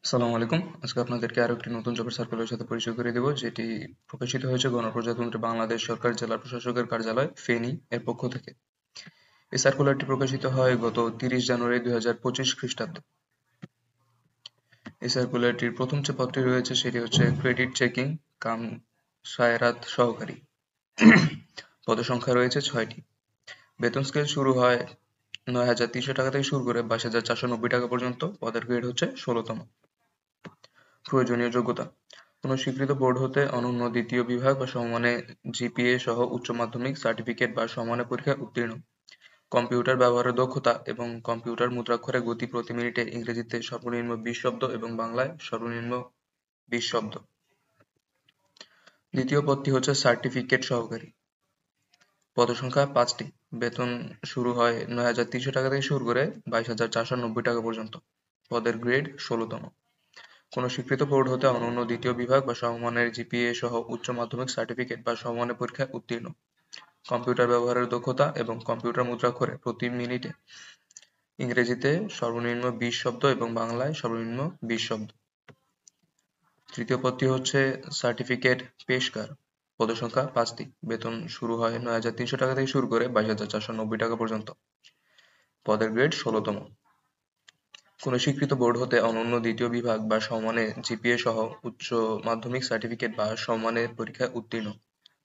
আসসালামু আলাইকুম। আজকে আপনাদেরকে আরো একটি নতুন জবের সার্কুলারের সাথে পরিচয় করিয়ে দেব, যেটি প্রকাশিত হয়েছে গণপ্রজাতন্ত্রী বাংলাদেশ সরকার জেলা প্রশাসকের কার্যালয় ফেনী এর পক্ষ থেকে। এই সার্কুলারটি প্রকাশিত হয় গত 30 জানুয়ারি 2025 খ্রিস্টাব্দে। এই সার্কুলারটির প্রথম যে পদটি রয়েছে সেটি হচ্ছে ক্রেডিট চেকিং কাম সায়রাত সহকারী। পদের সংখ্যা রয়েছে 6টি। বেতন স্কেল শুরু হয় 9,300 টাকা থেকে শুরু করে 22,490 টাকা পর্যন্ত। পদের গ্রেড হচ্ছে 16তম। প্রয়োজনীয় যোগ্যতা: কোনো স্বীকৃত বোর্ড হতে অনন্য দ্বিতীয় বিভাগ বা সমমানে জিপিএ সহ উচ্চ মাধ্যমিক সার্টিফিকেট বা সমমানের পরীক্ষায় উত্তীর্ণ, কম্পিউটার ব্যবহারের দক্ষতা এবং কম্পিউটার মুদ্রাক্ষরে গতি প্রতি মিনিটে ইংরেজিতে সর্বনিম্ন 20 শব্দ এবং বাংলায় সর্বনিম্ন 20 শব্দ। দ্বিতীয় পদটি হচ্ছে সার্টিফিকেট সহকারী। পদসংখ্যা 5টি। বেতন শুরু হয় 9,300 টাকা থেকে শুরু করে 22,490 টাকা পর্যন্ত। পদের গ্রেড 16তম। কোনো স্বীকৃত বোর্ড হতে অনন্য দ্বিতীয় বিভাগ বা সমমানের জিপিএ সহ উচ্চ মাধ্যমিক সার্টিফিকেট বা সমমানের পরীক্ষায় উত্তীর্ণ, কম্পিউটার ব্যবহারের দক্ষতা এবং কম্পিউটার মুদ্রাক্ষরে প্রতি মিনিটে ইংরেজিতে সর্বনিম্ন 20 শব্দ এবং বাংলায় সর্বনিম্ন 20 শব্দ। তৃতীয় পদটি হচ্ছে সার্টিফিকেট পেশকার। পদসংখ্যা 5টি। বেতন শুরু হয় 9,300 টাকা থেকে শুরু করে 22,490 টাকা পর্যন্ত। পদের গ্রেড 16তম। কোনো স্বীকৃত বোর্ড হতে অনন্য দ্বিতীয় বিভাগ বা সমমানে জিপিএ সহ উচ্চ মাধ্যমিক সার্টিফিকেট বা সমমানের পরীক্ষায় উত্তীর্ণ,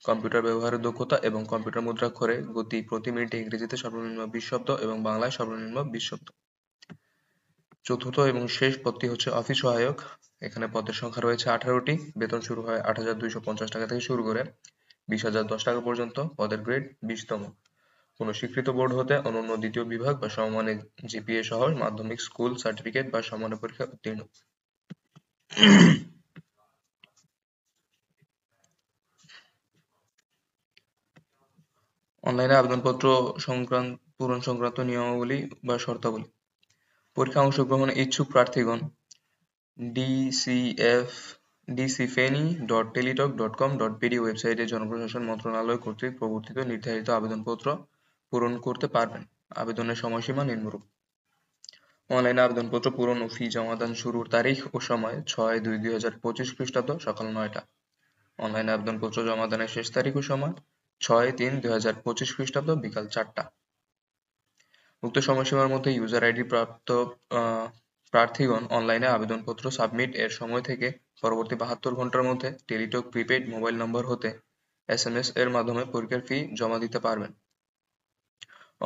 কম্পিউটার ব্যবহারের দক্ষতা এবং কম্পিউটার মুদ্রাক্ষরে গতি প্রতি মিনিটে ইংরেজিতে সর্বনিম্ন 20 শব্দ এবং বাংলায় সর্বনিম্ন 20 শব্দ। চতুর্থ এবং শেষ পদটি হচ্ছে অফিস সহায়ক। এখানে পদের সংখ্যা রয়েছে 18টি। বেতন শুরু হয় 8,250 টাকা থেকে শুরু করে 20,010 টাকা পর্যন্ত। পদের গ্রেড 20তম। কোনো স্বীকৃত বোর্ড হতে অনন্য দ্বিতীয় বিভাগ বা সমমানের জিপিএ সহ মাধ্যমিক স্কুল সার্টিফিকেট বা সমমানের পরীক্ষায় উত্তীর্ণ। অনলাইনে আবেদনপত্র পূরণ সংক্রান্ত নিয়মাবলী বা শর্তাবলী: পরীক্ষায় অংশগ্রহণে ইচ্ছুক প্রার্থীগণ dcfeni.teletalk.com.bd ওয়েবসাইটে জনপ্রশাসন মন্ত্রণালয় কর্তৃক প্রবর্তিত নির্ধারিত আবেদনপত্র পূরণ করতে পারবেন। আবেদনের সময়সীমা নিম্নরূপ: অনলাইনে আবেদনপত্র পূরণ ও ফি জমাদান শুরুর তারিখ ও সময় 6/2/2025 খ্রিস্টাব্দ সকাল 9টা। অনলাইনে আবেদনপত্র জমাদানের শেষ তারিখ ও সময় 6/3/2025 খ্রিস্টাব্দ বিকাল 4টা। উক্ত সময়সীমার মধ্যে ইউজার আইডি প্রাপ্ত প্রার্থীগণ অনলাইনে আবেদনপত্র সাবমিট এর সময় থেকে পরবর্তী 72 ঘন্টার মধ্যে টেলিটক প্রিপেইড মোবাইল নম্বর হতে SMS এর মাধ্যমে পরীক্ষার ফি জমা দিতে পারবেন।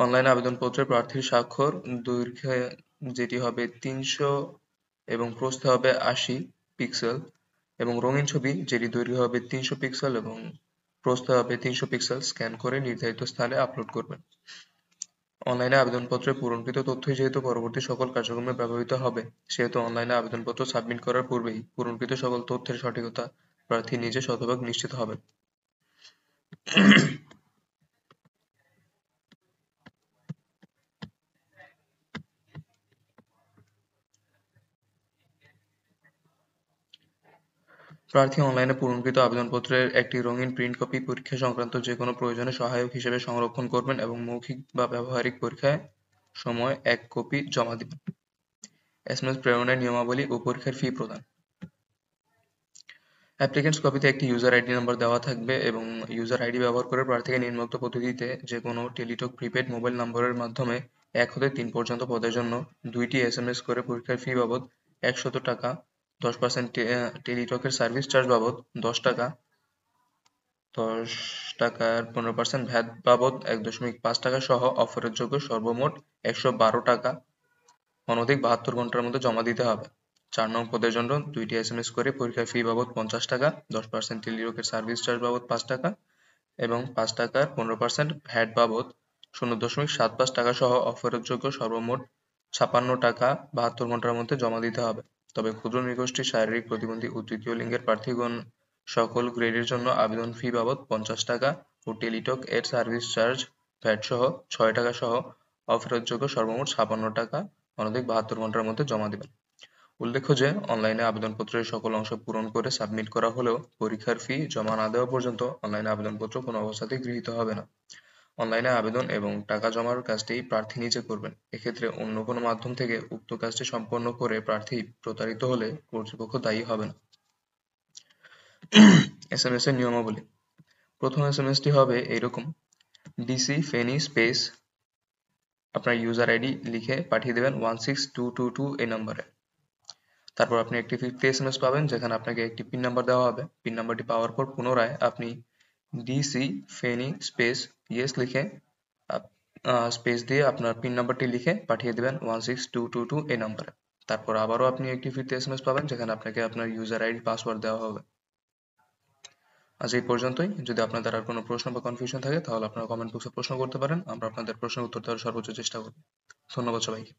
অনলাইনে আবেদনপত্রে প্রার্থীর স্বাক্ষর দৈর্ঘ্যে যেটি হবে 300 এবং প্রস্থে হবে 80 পিক্সেল এবং রঙিন ছবি যেটি দৈর্ঘ্য হবে 300 পিক্সেল এবং প্রস্থে হবে 300 পিক্সেল স্ক্যান করে নির্ধারিত স্থানে আপলোড করবেন। অনলাইনে আবেদনপত্রে পূরণকৃত তথ্যই যেহেতু পরবর্তী সকল কার্যক্রমে ব্যবহৃত হবে, সেহেতু অনলাইনে আবেদনপত্র সাবমিট করার পূর্বেই পূরণকৃত সকল তথ্যের সঠিকতা প্রার্থী নিজে শতভাগ নিশ্চিত হবেন। প্রার্থী অনলাইনে পূরণকৃত আবেদনপত্রের একটি রঙিন প্রিন্ট কপি পরীক্ষা সংক্রান্ত যে কোনো প্রয়োজনে সহায়ক হিসেবে সংরক্ষণ করবেন এবং মৌখিক বা ব্যবহারিক পরীক্ষায় সময় 1 কপি জমা দিবেন। SMS প্রেরণের নিয়মাবলী ও পরীক্ষার ফি প্রদান: অ্যাপ্লিকেন্টস কপিতে একটি ইউজার আইডি নাম্বার দেওয়া থাকবে এবং ইউজার আইডি ব্যবহার করে প্রার্থীকে নিম্নোক্ত পদ্ধতিতে যে কোনো টেলিটক প্রিপেড মোবাইল নম্বরের মাধ্যমে 1 হতে 3 পর্যন্ত পদের জন্য 2টি SMS করে পরীক্ষার ফি বাবদ 100 টাকা, 10% টেলিটকের সার্ভিস চার্জ বাবদ 10 টাকা, 10 টাকার 15% ভ্যাট বাবদ 1.5 টাকা সহ অফারের যোগ্য সর্বমোট 112 টাকা অনধিক 72 ঘন্টার মধ্যে জমা দিতে হবে। 4 নং পদের জন্য 2টি SMS করে পরীক্ষার ফি বাবদ 50 টাকা, 10% টেলিটকের সার্ভিস চার্জ বাবদ 5 টাকা এবং 5 টাকার 15% ভ্যাট বাবদ 0.75 টাকা সহ অফারের যোগ্য সর্বমোট 56 টাকা 72 ঘন্টার মধ্যে জমা দিতে হবে। তবে ক্ষুদ্র নৃগোষ্ঠী, শারীরিক প্রতিবন্ধী ও তৃতীয় লিঙ্গের প্রার্থীগণ সকল গ্রেডের জন্য আবেদন ফি বাবদ 50 টাকা ও টেলিটক এর সার্ভিস চার্জ ভ্যাট সহ 6 টাকা সহ অফারের যোগ্য সর্বমোট 56 টাকা অনধিক 72 ঘন্টার মধ্যে জমা দিবেন। উল্লেখ্য যে অনলাইনে আবেদনপত্রের সকল অংশ পূরণ করে সাবমিট করা হলেও পরীক্ষার ফি জমা না দেওয়া পর্যন্ত অনলাইনে আবেদনপত্র কোনো অবস্থাতেই গৃহীত হবে না। অনলাইনে আবেদন এবং টাকা জমার কাজটি প্রার্থী নিজে করবেন। এক্ষেত্রে অন্য কোনো মাধ্যম থেকে উক্ত কাজটি সম্পন্ন করে প্রার্থী প্রতারিত হলে কর্তৃপক্ষ দায়ী হবে না। এসএমএস এর নিয়মাবলী। প্রথম এসএমএসটি হবে এইরকম: ডিসি ফেনী স্পেস আপনার ইউজার আইডি লিখে পাঠিয়ে দেবেন 16222 এই নম্বরে। তারপর আপনি একটি ফিরতি এসএমএস পাবেন যেখানে আপনাকে একটি পিন নাম্বার দেওয়া হবে। পিন নাম্বারটি পাওয়ার পর পুনরায় আপনি ডিসি ফেনী স্পেস ইয়েস লিখে স্পেস দিয়ে আপনার পিন নাম্বারটি লিখে পাঠিয়ে দেবেন 16222 এই নম্বরে। তারপর আবারও আপনি একটি ফিরতি এসএমএস পাবেন যেখানে আপনাকে আপনার ইউজার আইডি পাসওয়ার্ড দেওয়া হবে। আজ এই পর্যন্তই। যদি আপনাদের আর কোনো প্রশ্ন বা কনফিউশন থাকে তাহলে আপনারা কমেন্ট বক্সে প্রশ্ন করতে পারেন। আমরা আপনাদের প্রশ্নের উত্তর দেওয়ার সর্বোচ্চ চেষ্টা করব। ধন্যবাদ সবাইকে।